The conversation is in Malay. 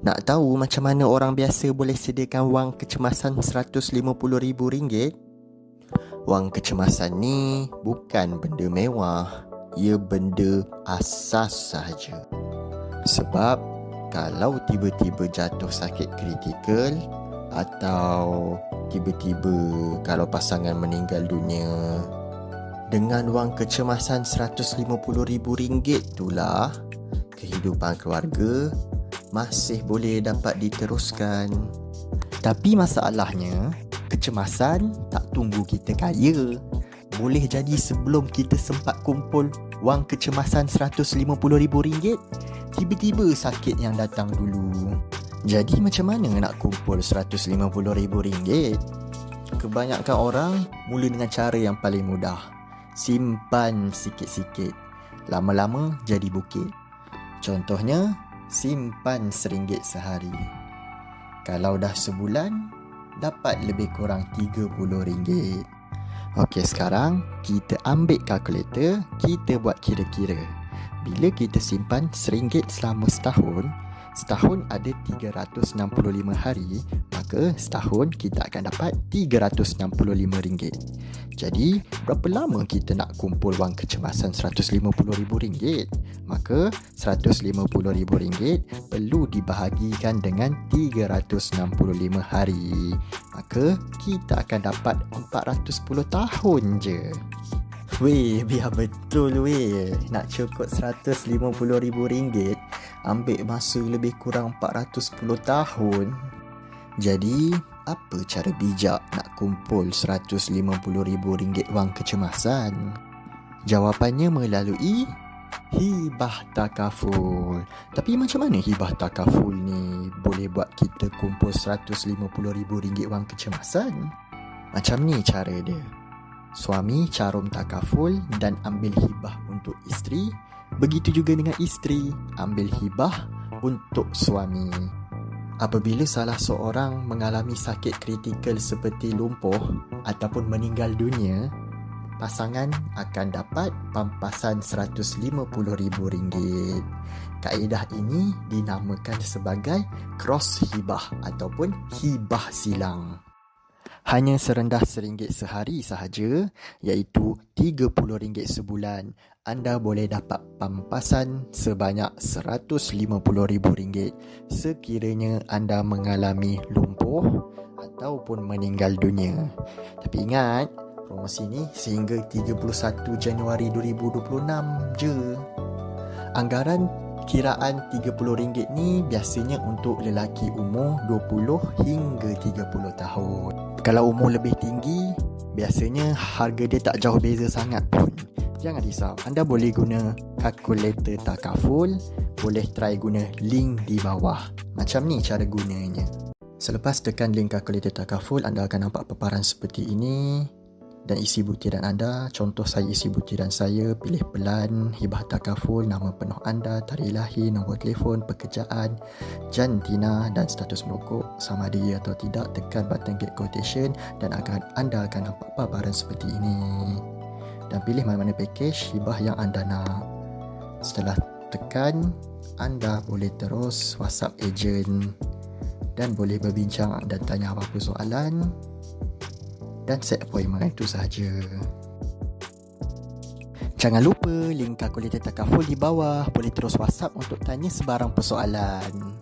Nak tahu macam mana orang biasa boleh sediakan wang kecemasan RM150,000? Wang kecemasan ni bukan benda mewah. Ia benda asas sahaja. Sebab kalau tiba-tiba jatuh sakit kritikal atau tiba-tiba kalau pasangan meninggal dunia, dengan wang kecemasan RM150,000 itulah kehidupan keluarga masih boleh dapat diteruskan. Tapi masalahnya, kecemasan tak tunggu kita kaya. Boleh jadi sebelum kita sempat kumpul wang kecemasan RM150,000, tiba-tiba sakit yang datang dulu. Jadi macam mana nak kumpul RM150,000? Kebanyakan orang mula dengan cara yang paling mudah. Simpan sikit-sikit. Lama-lama jadi bukit. Contohnya, simpan RM1 sehari. Kalau dah sebulan, dapat lebih kurang RM30. Okey, sekarang kita ambil kalkulator, kita buat kira-kira. Bila kita simpan RM1 selama setahun, setahun ada 365 hari, maka setahun kita akan dapat RM365. Jadi, berapa lama kita nak kumpul wang kecemasan RM150,000? Maka RM150,000 perlu dibahagikan dengan 365 hari. Maka kita akan dapat 410 tahun je. Weh, biar betul weh. Nak cukup RM150,000 ambil masa lebih kurang 410 tahun. Jadi, apa cara bijak nak kumpul RM150,000 wang kecemasan? Jawapannya melalui hibah takaful. Tapi macam mana hibah takaful ni boleh buat kita kumpul RM150,000 wang kecemasan? Macam ni cara dia. Suami carum takaful dan ambil hibah untuk isteri. Begitu juga dengan isteri, ambil hibah untuk suami. Apabila salah seorang mengalami sakit kritikal seperti lumpuh ataupun meninggal dunia, pasangan akan dapat pampasan RM150,000. Kaedah ini dinamakan sebagai cross hibah ataupun hibah silang. Hanya serendah RM1 sehari sahaja, iaitu RM30 sebulan, anda boleh dapat pampasan sebanyak RM150,000 sekiranya anda mengalami lumpuh ataupun meninggal dunia. Tapi ingat, promosi ni sehingga 31 Januari 2026 je. Anggaran kiraan RM30 ni biasanya untuk lelaki umur 20 hingga 30 tahun. Kalau umur lebih tinggi, biasanya harga dia tak jauh beza sangat pun. Jangan risau, anda boleh guna kalkulator takaful, boleh try guna link di bawah. Macam ni cara gunanya. Selepas tekan link kalkulator takaful, anda akan nampak paparan seperti ini dan isi butiran anda. Contoh saya isi butiran saya, pilih pelan, hibah takaful, nama penuh anda, tarikh lahir, nombor telefon, pekerjaan, jantina dan status merokok, sama ada ya atau tidak. Tekan button get quotation dan anda akan nampak paparan seperti ini. Dan pilih mana-mana package hibah yang anda nak. Setelah tekan, anda boleh terus WhatsApp ejen dan boleh berbincang dan tanya apa-apa soalan dan set appointment. Itu sahaja. Jangan lupa link kalkulator takaful di bawah. Boleh terus WhatsApp untuk tanya sebarang persoalan.